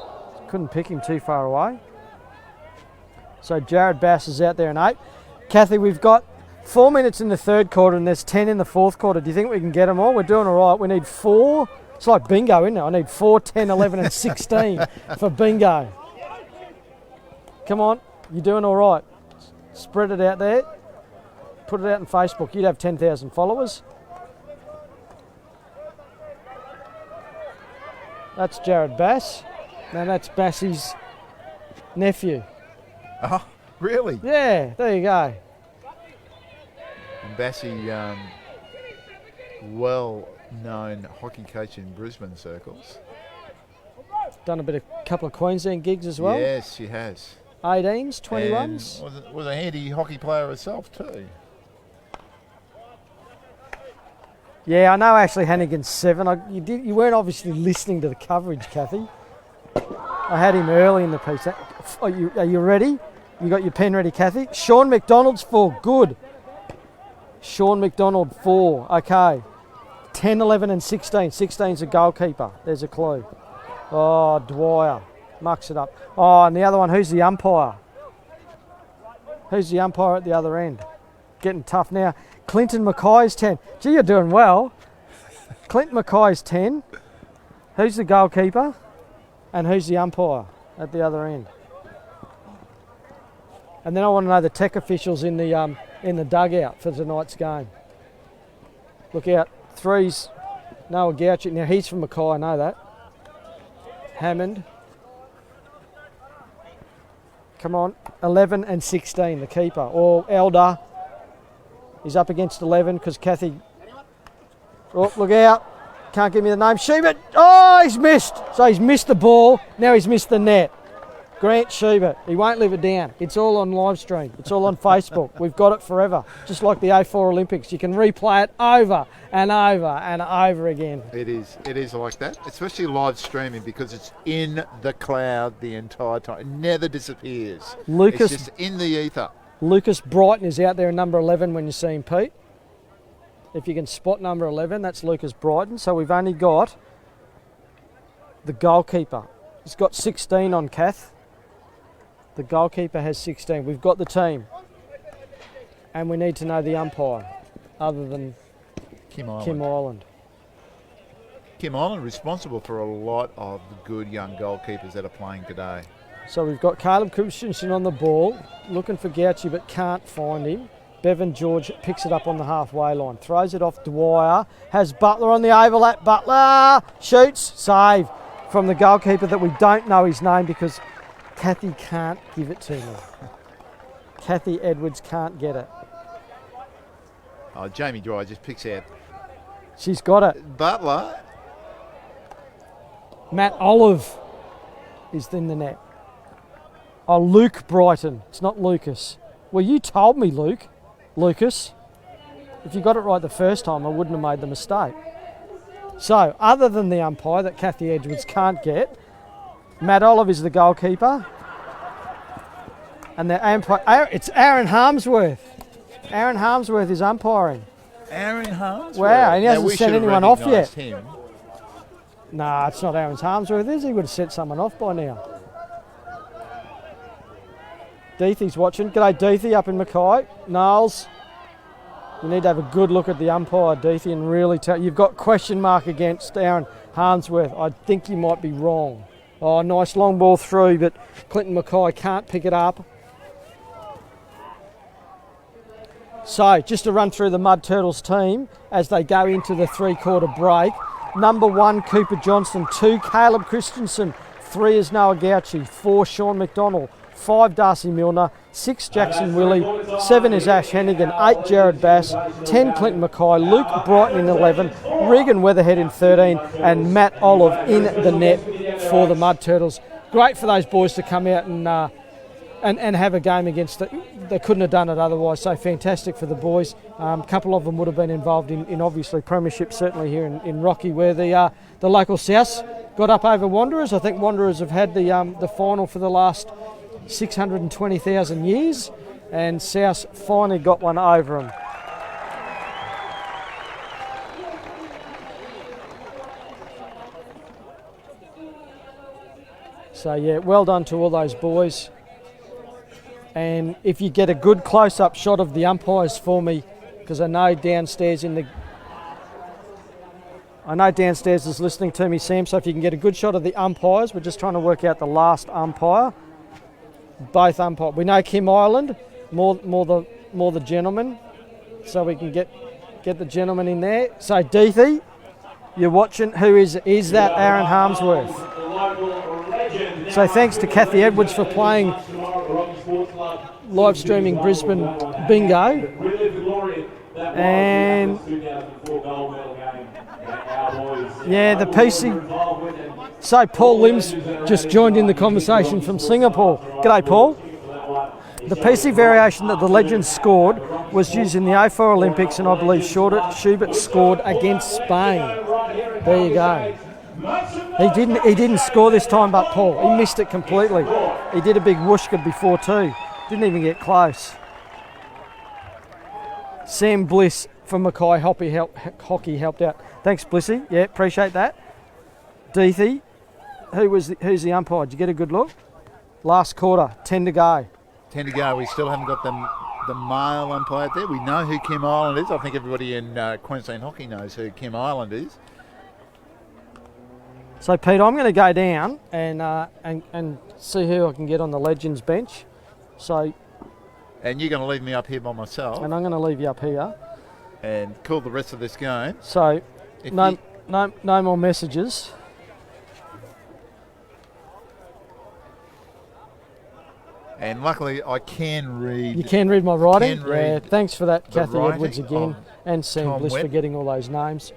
Couldn't pick him too far away. So Jared Bass is out there in 8. Kathy, we've got 4 minutes in the third quarter and there's 10 in the fourth quarter. Do you think we can get them all? We're doing all right. We need 4. It's like bingo, isn't it? I need 4, 10, 11 and 16 for bingo. Come on. You're doing all right. Spread it out there. Put it out on Facebook. You'd have 10,000 followers. That's Jared Bass. Now that's Bassy's nephew. Oh, really? Yeah, there you go. And Bassy, well-known hockey coach in Brisbane circles. Done a couple of Queensland gigs as well. Yes, she has. 18s, 21s. And was a handy hockey player herself too. Yeah, I know Ashley Hannigan's 7. You weren't obviously listening to the coverage, Kathy. I had him early in the piece. Are you ready? You got your pen ready, Kathy? Sean McDonald's 4. Good. Sean McDonald 4. Okay. 10, 11 and 16. 16's a goalkeeper. There's a clue. Oh, Dwyer. Mucks it up. Oh, and the other one, who's the umpire? Who's the umpire at the other end? Getting tough now. Clinton Mackay's 10. Gee, you're doing well. Clinton Mackay's 10. Who's the goalkeeper? And who's the umpire at the other end? And then I want to know the tech officials in the dugout for tonight's game. Look out. 3's Noah Gouchy. Now he's from Mackay, I know that. Hammond. Come on. 11 and 16, the keeper. Or Elder. He's up against 11 because Kathy... Oh, look out. Can't give me the name. Schubert. Oh, he's missed. So he's missed the ball. Now he's missed the net. Grant Schubert, he won't live it down. It's all on live stream. It's all on Facebook. We've got it forever. Just like the 04 Olympics. You can replay it over and over and over again. It is like that, especially live streaming, because it's in the cloud the entire time. It never disappears. It's just in the ether. Lucas Brighton is out there in number 11 when you see him, Pete. If you can spot number 11, that's Lucas Brighton. So we've only got the goalkeeper. He's got 16 on Kath. The goalkeeper has 16. We've got the team. And we need to know the umpire, other than Kim Ireland. Kim Ireland responsible for a lot of the good young goalkeepers that are playing today. So we've got Caleb Christensen on the ball, looking for Gauci but can't find him. Bevan George picks it up on the halfway line, throws it off Dwyer, has Butler on the overlap. Butler shoots, save from the goalkeeper that we don't know his name because Kathy can't give it to me. Kathy Edwards can't get it. Oh, Jamie Dwyer just picks out. She's got it. Butler. Matt Olive is in the net. Oh, Luke Brighton. It's not Lucas. Well, you told me, Lucas. If you got it right the first time, I wouldn't have made the mistake. So, other than the umpire that Kathy Edwards can't get, Matt Olive is the goalkeeper. And the umpire, it's Aaron Harmsworth. Aaron Harmsworth is umpiring. Aaron Harmsworth. Wow, and he hasn't sent anyone off yet. Him. Nah, it's not Aaron Harmsworth, is he? He would have sent someone off by now. Deethy's watching. G'day, Deethy up in Mackay. Niles, you need to have a good look at the umpire, Deethy, and really tell. You've got question mark against Aaron Harmsworth. I think you might be wrong. Oh, nice long ball through, but Clinton Mackay can't pick it up. So, just to run through the Mud Turtles team as they go into the three-quarter break. Number 1, Cooper Johnston. 2, Caleb Christensen. 3 is Noah Gauci. 4, Sean McDonald. 5, Darcy Milner. 6, Jackson Willie. 7 is Ash Hennigan. 8, Jared Bass. 10, Clinton Mackay. Luke Brighton in 11. Regan Weatherhead in 13. And Matt Olive in the net for the Mud Turtles. Great for those boys to come out and have a game against it. They couldn't have done it otherwise, so fantastic for the boys. A couple of them would have been involved in obviously premiership, certainly here in Rocky, where the local Souths got up over Wanderers. I think Wanderers have had the final for the last 620,000 years, and Souths finally got one over them. So yeah, well done to all those boys. And if you get a good close-up shot of the umpires for me, because I know downstairs is listening to me, Sam, so if you can get a good shot of the umpires, we're just trying to work out the last umpire. Both umpires. We know Kim Ireland, more the gentleman, so we can get the gentleman in there. So Deethy, you're watching. Who is that? Aaron Harmsworth. So thanks to Kathy Edwards for playing live streaming Brisbane Bingo. And yeah, the PC. So Paul Lim's just joined in the conversation from Singapore. G'day, Paul. The PC variation that the Legends scored was used in the 04 Olympics, and I believe Schubert scored against Spain. There you go. He didn't score this time, but Paul, he missed it completely. He did a big whooshka before too. Didn't even get close. Sam Bliss from Mackay Hockey helped out. Thanks, Blissy. Yeah, appreciate that. Deethy, who's the umpire? Did you get a good look? Last quarter, 10 to go. 10 to go. We still haven't got the male umpire there. We know who Kim Ireland is. I think everybody in Queensland Hockey knows who Kim Ireland is. So, Pete, I'm going to go down and see who I can get on the Legends bench. So, and you're going to leave me up here by myself. And I'm going to leave you up here. And call the rest of this game. So, no more messages. And luckily, I can read. You can read my writing? Yeah, thanks for that, Kathy writing Edwards again, and Sam Bliss for getting all those names.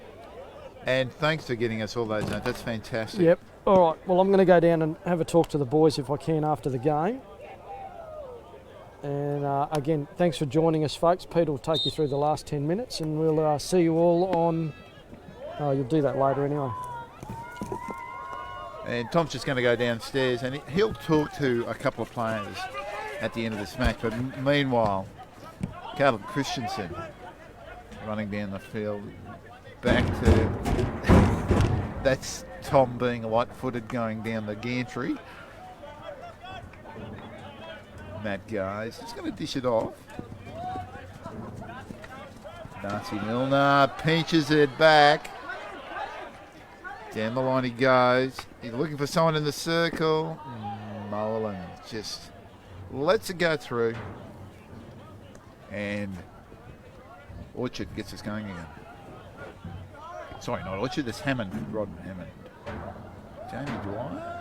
And thanks for getting us all those notes. That's fantastic. Yep. All right. Well, I'm going to go down and have a talk to the boys if I can after the game. And again, thanks for joining us, folks. Peter will take you through the last 10 minutes, and we'll see you all on. Oh, you'll do that later anyway. And Tom's just going to go downstairs, and he'll talk to a couple of players at the end of this match. But meanwhile, Caleb Christensen running down the field, back to that's Tom being light-footed going down the gantry. Matt Guys just going to dish it off. Darcy Milner pinches it back. Down the line he goes. He's looking for someone in the circle. Mowlam just lets it go through. And Orchard gets us going again. Sorry, not Orchard, it's Hammond. Rod Hammond. Jamie Dwyer.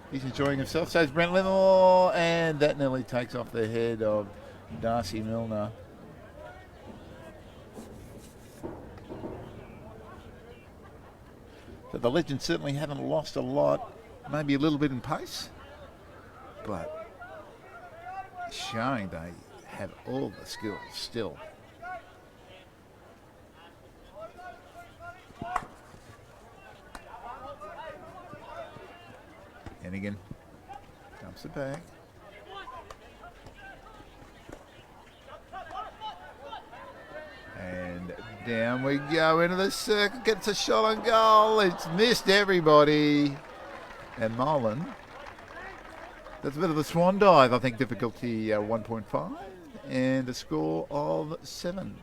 He's enjoying himself. So is Brent Livermore. And that nearly takes off the head of Darcy Milner. So the Legends certainly haven't lost a lot. Maybe a little bit in pace. But showing they have all the skills still. And again, dumps it back. And down we go into the circle, gets a shot on goal. It's missed everybody. And Mowlam, that's a bit of a swan dive. I think difficulty 1.5 and a score of 7.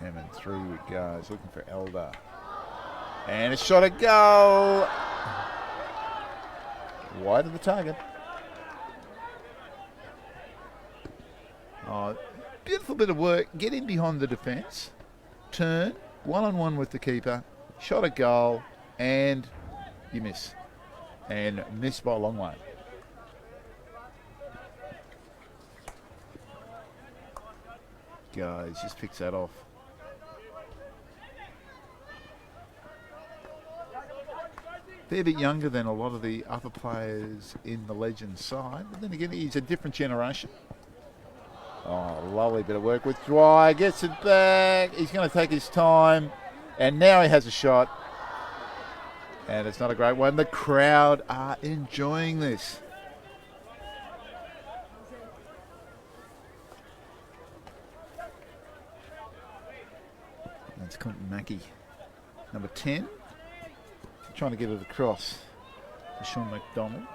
Hammond through it goes, looking for Elder. And a shot at goal. Wide of the target. Oh, beautiful bit of work. Get in behind the defence. Turn, one-on-one with the keeper. Shot at goal, and you miss. And miss by a long way. Guys, just picks that off. They're a bit younger than a lot of the other players in the Legends side. But then again, he's a different generation. Oh, lovely bit of work with Dwyer. Gets it back. He's going to take his time. And now he has a shot. And it's not a great one. The crowd are enjoying this. That's Quentin Mackey. Number 10. Trying to get it across to Sean McDonald.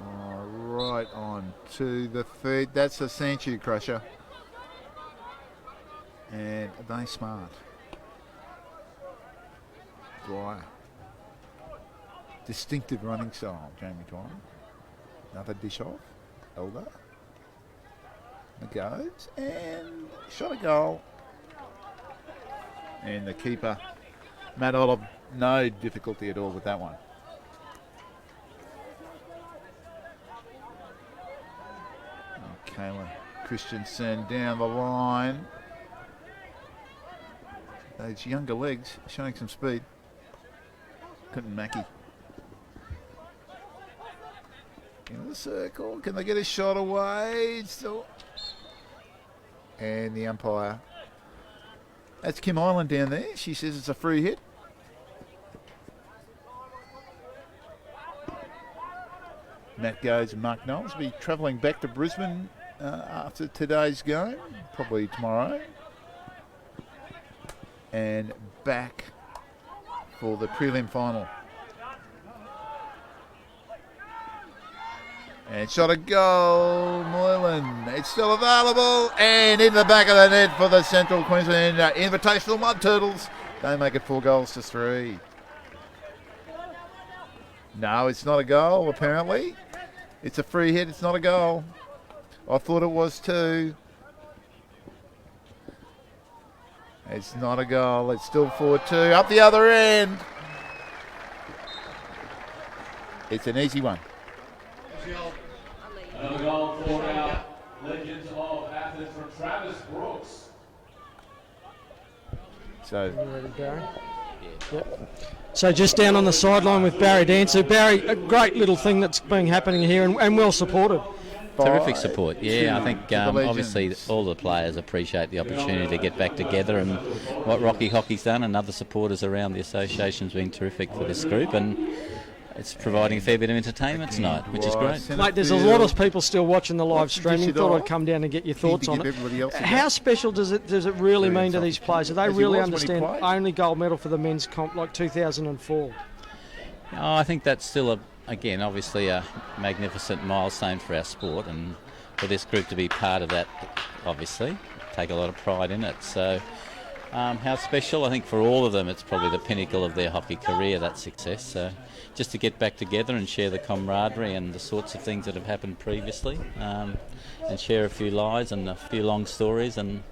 Oh, right on to the feet. That's a Sanchu crusher. And they smart. Dwyer. Distinctive running style, Jamie Dwyer. Another dish off. Elder. It goes and shot a goal. And the keeper, Matt Olive, no difficulty at all with that one. Colin Christensen down the line. Those younger legs showing some speed. Quentin Mackey. In the circle. Can they get a shot away? Still. And the umpire. That's Kim Island down there. She says it's a free hit. Matt goes and Mark Knowles will be travelling back to Brisbane after today's game, probably tomorrow. And back for the prelim final. And shot a goal, Moylan. It's still available. And in the back of the net for the Central Queensland Invitational Mud Turtles. They make it 4-3. No, it's not a goal, apparently. It's a free hit, it's not a goal. I thought it was too. It's not a goal. It's still 4-2. Up the other end. It's an easy one. Another goal for our Legends of Athens from Travis Brooks. So, Ready, Barry? Yep. So just down on the sideline with Barry Dancer. Barry, a great little thing that's been happening here and well supported. Terrific support. Yeah, I think the obviously all the players appreciate the opportunity to get back together, and what Rocky Hockey's done and other supporters around the association's been terrific for this group, and it's providing a fair bit of entertainment tonight, which is great. Mate, there's a lot of people still watching the live streaming. Thought I'd come down and get your thoughts on it. How special does it really mean to these players? Do they really understand only gold medal for the men's comp like 2004? Oh, I think that's still again, obviously a magnificent milestone for our sport, and for this group to be part of that, obviously, take a lot of pride in it. So how special? I think for all of them it's probably the pinnacle of their hockey career, that success. So just to get back together and share the camaraderie and the sorts of things that have happened previously, and share a few lives and a few long stories, and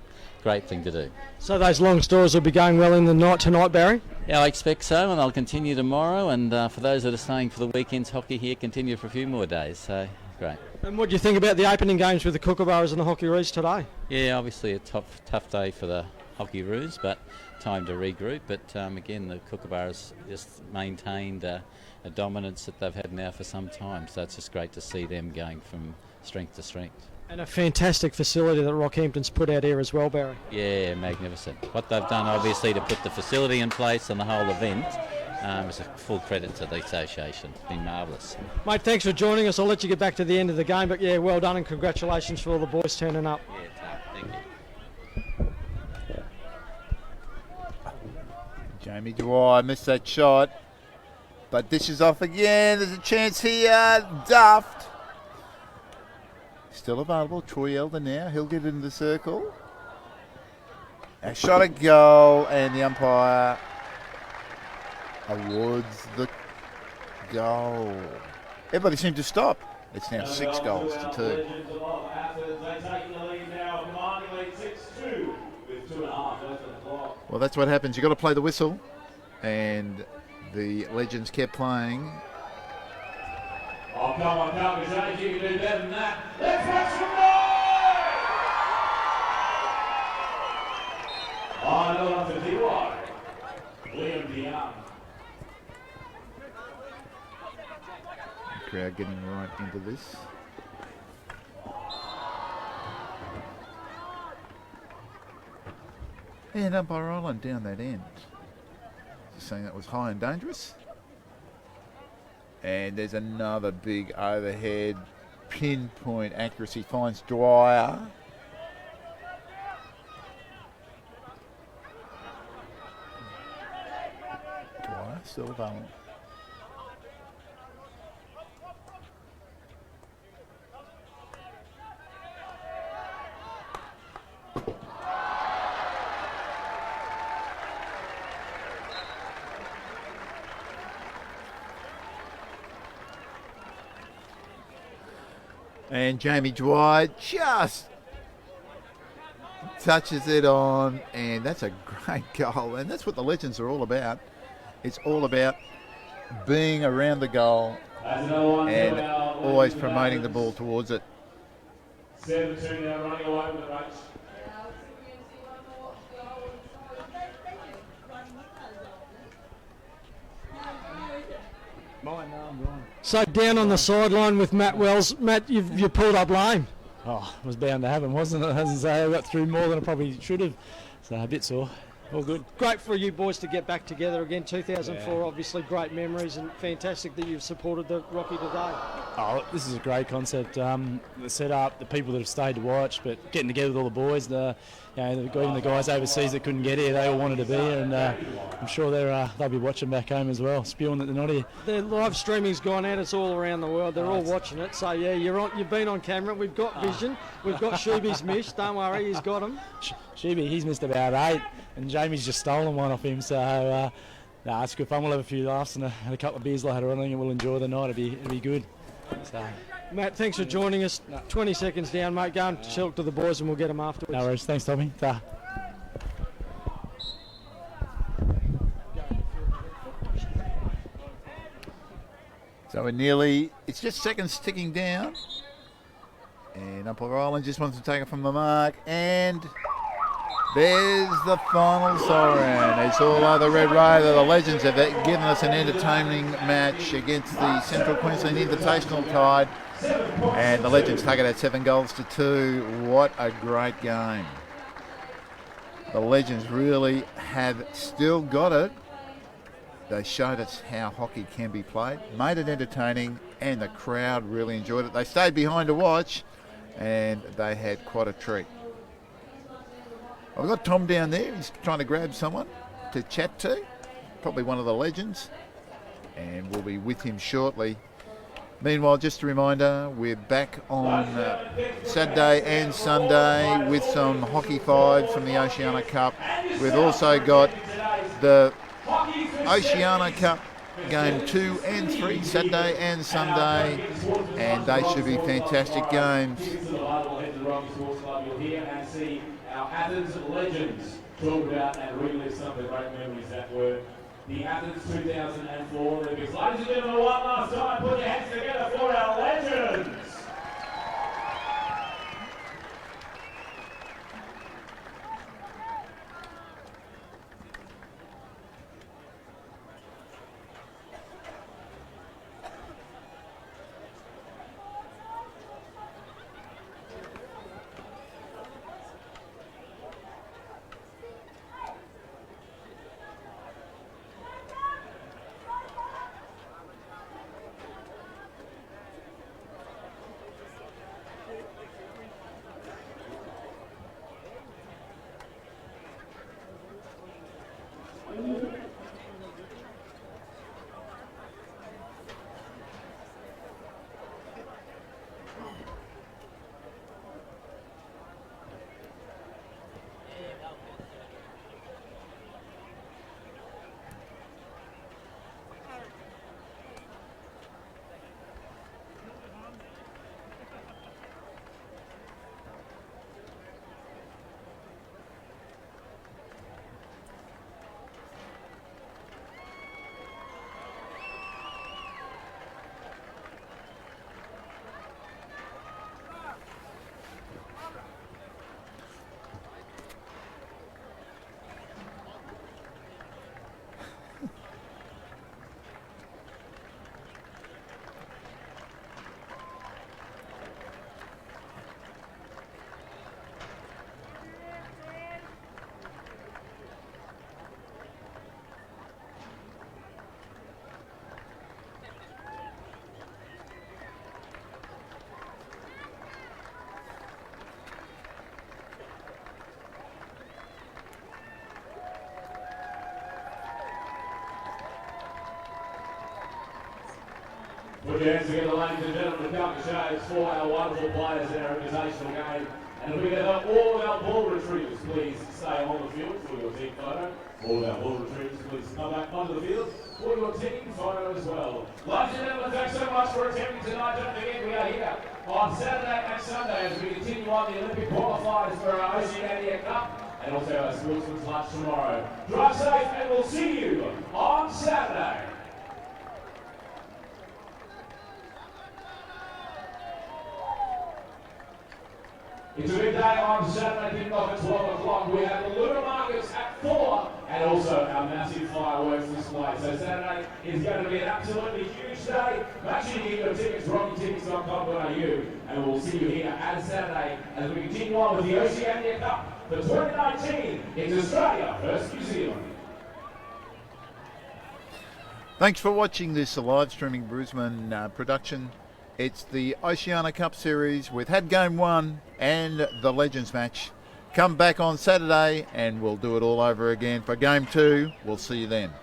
great thing to do. So those long stories will be going well in the night tonight, Barry? Yeah, I expect so, and I'll continue tomorrow, and for those that are staying for the weekend's hockey here, continue for a few more days, so great. And what do you think about the opening games with the Kookaburras and the Hockeyroos today? Yeah, obviously a tough day for the Hockeyroos, but time to regroup. But again, the Kookaburras just maintained a dominance that they've had now for some time, so it's just great to see them going from strength to strength. And a fantastic facility that Rockhampton's put out here as well, Barry. Yeah, magnificent. What they've done, obviously, to put the facility in place and the whole event is a full credit to the association. It's been marvellous. Mate, thanks for joining us. I'll let you get back to the end of the game, but yeah, well done and congratulations for all the boys turning up. Yeah, thank you. Jamie Dwyer missed that shot, but this is off again. There's a chance here. Duffed. Still available. Troy Elder now. He'll get into the circle. A shot at goal, and the umpire awards the goal. Everybody seemed to stop. It's now 6 goals to 2. Legends of Athens, they take the lead now, commanding lead 6-2 with 2.5 left on the clock. Well, that's what happens. You've got to play the whistle, and the Legends kept playing. Oh, come on, James, you can do better than that. Let's watch some more! Oh, no one to Dwyer. Liam DeYoung. Crowd getting right into this. And umpire Island down that end. Just saying that was high and dangerous. And there's another big overhead. Pinpoint accuracy finds Dwyer. Dwyer still available. And Jamie Dwyer just touches it on, and that's a great goal. And that's what the Legends are all about. It's all about being around the goal and always promoting the ball towards it. 7-2 now, running away with the race. So down on the sideline with Matt Wells. Matt, you pulled up lame. Oh, it was bound to happen, wasn't it? As I say, I got through more than I probably should have. So a bit sore. All good. Great for you boys to get back together again. 2004, obviously great memories, and fantastic that you've supported the Rocky today. Oh, this is a great concept. The setup, the people that have stayed to watch, but getting together with all the boys, even the guys overseas that couldn't get here, they all wanted to be here, and I'm sure they'll be watching back home as well, spewing that they're not here. The live streaming's gone out. It's all around the world. They're all watching it. So yeah, you've been on camera. We've got vision. We've got Sheeby's missed. Don't worry, he's got them. Sheeby, he's missed about 8, and Jamie's just stolen one off him. So it's good fun. We'll have a few laughs and a couple of beers later on, and we'll enjoy the night. It'll be good. So. Matt, thanks for joining us. 20 seconds down, mate. Go and talk to the boys and we'll get them afterwards. No worries. Thanks, Tommy. Ta. So it's just seconds ticking down. And Umpire Island just wants to take it from the mark. And there's the final siren. It's all over Red Raider. The Legends have given us an entertaining match against the Central Queensland Invitational Tide. And the Legends take it at 7-2. What a great game. The Legends really have still got it. They showed us how hockey can be played, made it entertaining, and the crowd really enjoyed it. They stayed behind to watch, and they had quite a treat. I've got Tom down there. He's trying to grab someone to chat to, probably one of the Legends, and we'll be with him shortly. Meanwhile, just a reminder, we're back on Saturday and Sunday with some hockey fives from the Oceania Cup. We've also got the Oceania Cup game 2 and 3, Saturday and Sunday, and they should be fantastic games. Our Athens Legends talk about and relive some of the great memories that were the Athens 2004 Olympics. Ladies and gentlemen, one last time, put your hands together for our Legends! Put your hands together, ladies and gentlemen, to count the shows for our wonderful players in our invitational game. And if we get all of our ball retrievers, please stay on the field for your team photo. All of our ball retrievers, please come back onto the field for your team photo as well. Ladies and gentlemen, thanks so much for attending tonight. Don't forget, we are here on Saturday and Sunday as we continue on the Olympic qualifiers for our Oceania Cup and also our Sportsman's Lunch tomorrow. Drive safe and we'll see you on Saturday. It's a big day on Saturday, kick off at 12 o'clock. We have the Lunar Markets at 4 and also our massive fireworks display. So Saturday is going to be an absolutely huge day. Make sure you get your tickets, rockytickets.com.au, and we'll see you here at Saturday as we continue on with the Oceania Cup for 2019 in Australia versus New Zealand. Thanks for watching this live streaming Brisbane production. It's the Oceania Cup Series. We've had Game 1 and the Legends match. Come back on Saturday and we'll do it all over again for Game 2. We'll see you then.